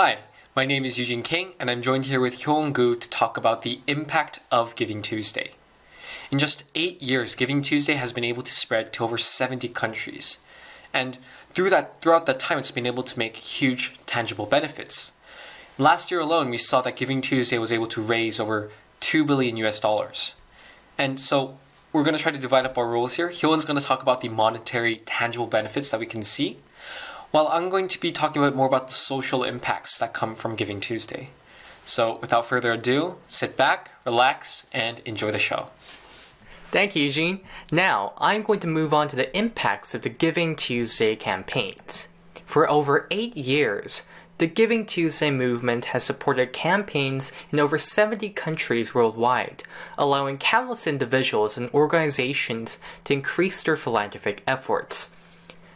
Hi, my name is Eugene Kang, and I'm joined here with Hyowon to talk about the impact of Giving Tuesday. In just 8 years, Giving Tuesday has been able to spread to over 70 countries. And throughout that time, it's been able to make huge, tangible benefits. Last year alone, we saw that Giving Tuesday was able to raise over $2 billion US. And so we're going to try to divide up our roles here. Hyowon's going to talk about the monetary, tangible benefits that we can see, while I'm going to be talking more about the social impacts that come from Giving Tuesday. So without further ado, sit back, relax, and enjoy the show. Thank you, Eugene. Now, I'm going to move on to the impacts of the Giving Tuesday campaigns. For over 8 years, the Giving Tuesday movement has supported campaigns in over 70 countries worldwide, allowing countless individuals and organizations to increase their philanthropic efforts.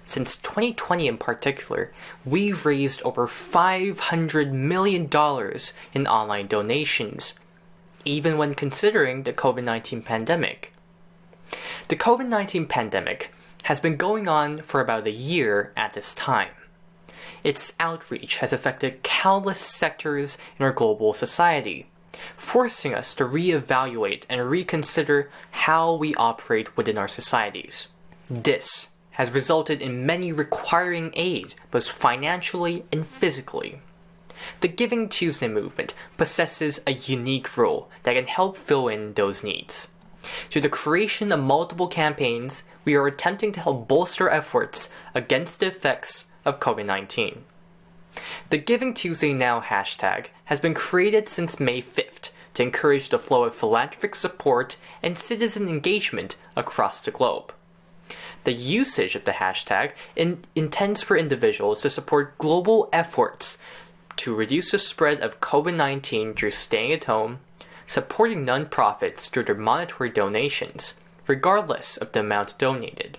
Since 2020 in particular, we've raised over $500 million in online donations, even when considering the COVID-19 pandemic. The COVID-19 pandemic has been going on for about a year at this time. Its outreach has affected countless sectors in our global society, forcing us to reevaluate and reconsider how we operate within our societies. This has resulted in many requiring aid, both financially and physically. The Giving Tuesday movement possesses a unique role that can help fill in those needs. Through the creation of multiple campaigns, we are attempting to help bolster efforts against the effects of COVID-19. The Giving Tuesday Now hashtag has been created since May 5th to encourage the flow of philanthropic support and citizen engagement across the globe. The usage of the hashtag intends for individuals to support global efforts to reduce the spread of COVID-19 through staying at home, supporting nonprofits through their monetary donations, regardless of the amount donated.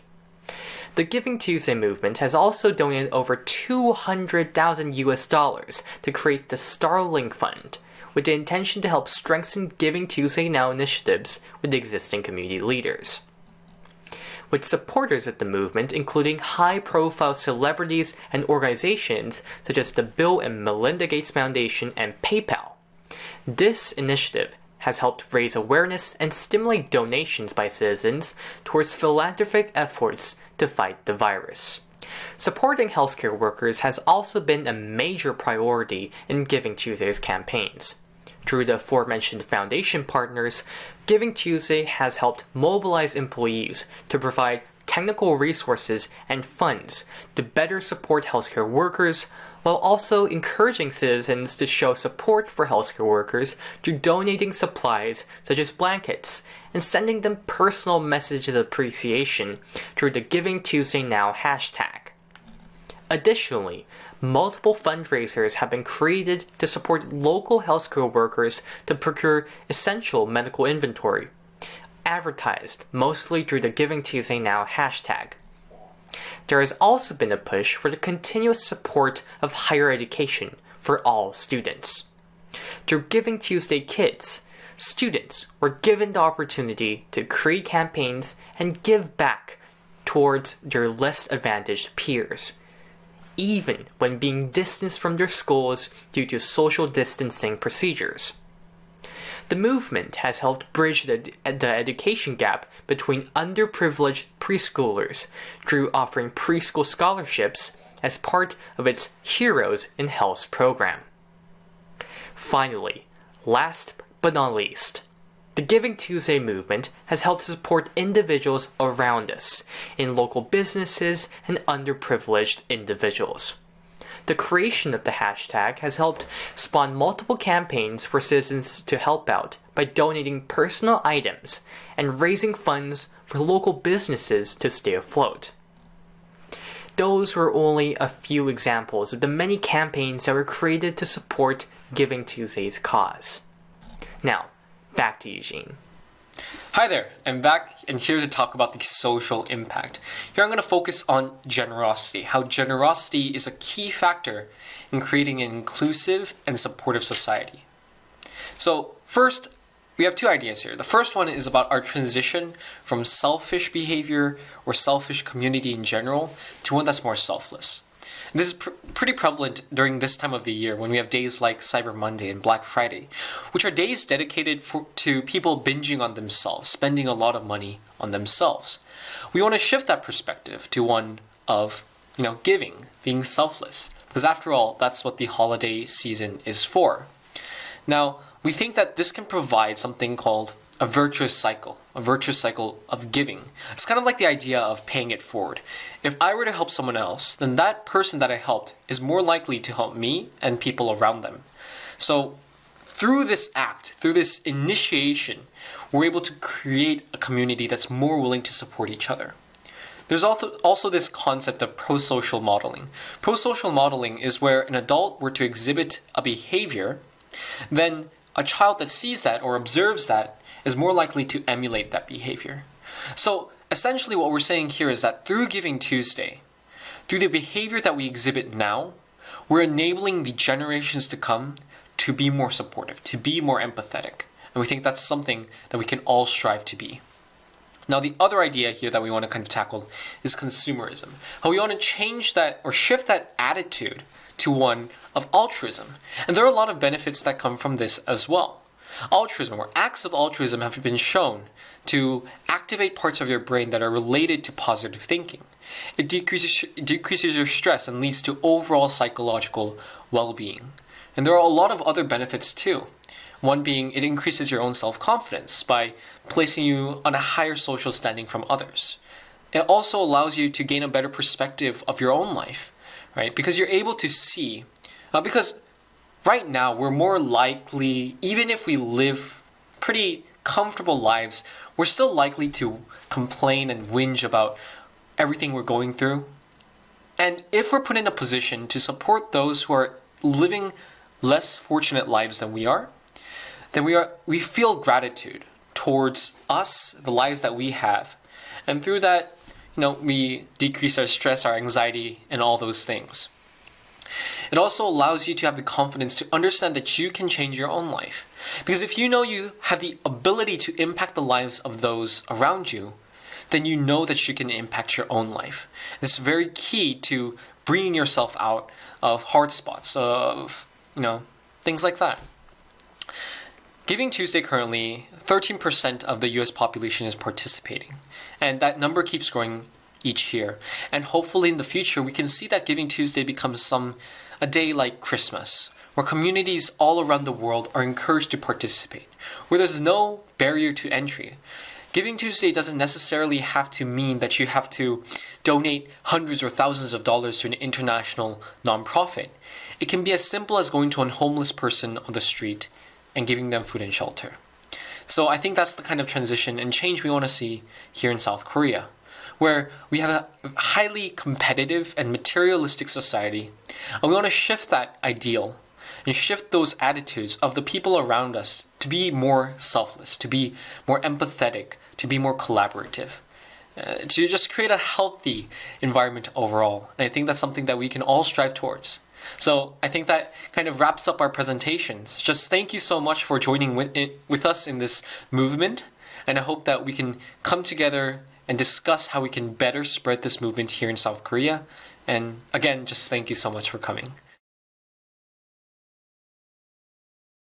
The Giving Tuesday movement has also donated over $200,000 to create the Starlink Fund, with the intention to help strengthen Giving Tuesday Now initiatives with existing community leaders. With supporters of the movement including high-profile celebrities and organizations such as the Bill and Melinda Gates Foundation and PayPal, this initiative has helped raise awareness and stimulate donations by citizens towards philanthropic efforts to fight the virus. Supporting healthcare workers has also been a major priority in Giving Tuesday's campaigns. Through the aforementioned foundation partners, Giving Tuesday has helped mobilize employees to provide technical resources and funds to better support healthcare workers, while also encouraging citizens to show support for healthcare workers through donating supplies such as blankets and sending them personal messages of appreciation through the Giving Tuesday Now hashtag. Additionally, multiple fundraisers have been created to support local healthcare workers to procure essential medical inventory, advertised mostly through the Giving Tuesday Now hashtag. There has also been a push for the continuous support of higher education for all students. Through Giving Tuesday Kids, students were given the opportunity to create campaigns and give back towards their less advantaged peers, even when being distanced from their schools due to social distancing procedures. The movement has helped bridge the education gap between underprivileged preschoolers through offering preschool scholarships as part of its Heroes in Health program. Finally, last but not least, the Giving Tuesday movement has helped support individuals around us in local businesses and underprivileged individuals. The creation of the hashtag has helped spawn multiple campaigns for citizens to help out by donating personal items and raising funds for local businesses to stay afloat. Those were only a few examples of the many campaigns that were created to support Giving Tuesday's cause. Now, back to Eugene. Hi there, I'm back and here to talk about the social impact. Here I'm going to focus on generosity, how generosity is a key factor in creating an inclusive and supportive society. So first, we have two ideas here. The first one is about our transition from selfish behavior or selfish community in general to one that's more selfless. This is pretty prevalent during this time of the year when we have days like Cyber Monday and Black Friday, which are days dedicated to people binging on themselves, spending a lot of money on themselves. We want to shift that perspective to one of, giving, being selfless, because after all, that's what the holiday season is for. Now, we think that this can provide something called a virtuous cycle of giving. It's kind of like the idea of paying it forward. If I were to help someone else, then that person that I helped is more likely to help me and people around them. So through this act, through this initiation, we're able to create a community that's more willing to support each other. There's also this concept of pro-social modeling. Pro-social modeling is where an adult were to exhibit a behavior, then a child that sees that or observes that is more likely to emulate that behavior. So essentially what we're saying here is that through Giving Tuesday, through the behavior that we exhibit now, we're enabling the generations to come to be more supportive, to be more empathetic. And we think that's something that we can all strive to be. Now, the other idea here that we want to kind of tackle is consumerism. How we want to change that or shift that attitude to one of altruism. And there are a lot of benefits that come from this as well. Altruism, or acts of altruism, have been shown to activate parts of your brain that are related to positive thinking. It decreases your stress and leads to overall psychological well-being. And there are a lot of other benefits too. One being it increases your own self-confidence by placing you on a higher social standing from others. It also allows you to gain a better perspective of your own life, right? Because you're able to see, because right now we're more likely, even if we live pretty comfortable lives, we're still likely to complain and whinge about everything we're going through. And if we're put in a position to support those who are living less fortunate lives than we are, then we feel gratitude towards us, the lives that we have. And through that, we decrease our stress, our anxiety, and all those things. It also allows you to have the confidence to understand that you can change your own life. Because if you know you have the ability to impact the lives of those around you, then you know that you can impact your own life. It's very key to bringing yourself out of hard spots, of, things like that. Giving Tuesday currently, 13% of the US population is participating. And that number keeps growing each year. And hopefully in the future, we can see that Giving Tuesday becomes a day like Christmas, where communities all around the world are encouraged to participate, where there's no barrier to entry. Giving Tuesday doesn't necessarily have to mean that you have to donate hundreds or thousands of dollars to an international nonprofit. It can be as simple as going to a homeless person on the street and giving them food and shelter. So I think that's the kind of transition and change we want to see here in South Korea, where we have a highly competitive and materialistic society, and we want to shift that ideal and shift those attitudes of the people around us to be more selfless, to be more empathetic, to be more collaborative, to just create a healthy environment overall. And I think that's something that we can all strive towards. So I think that kind of wraps up our presentations. Just thank you so much for joining with us in this movement. And I hope that we can come together and discuss how we can better spread this movement here in South Korea. And again, just thank you so much for coming.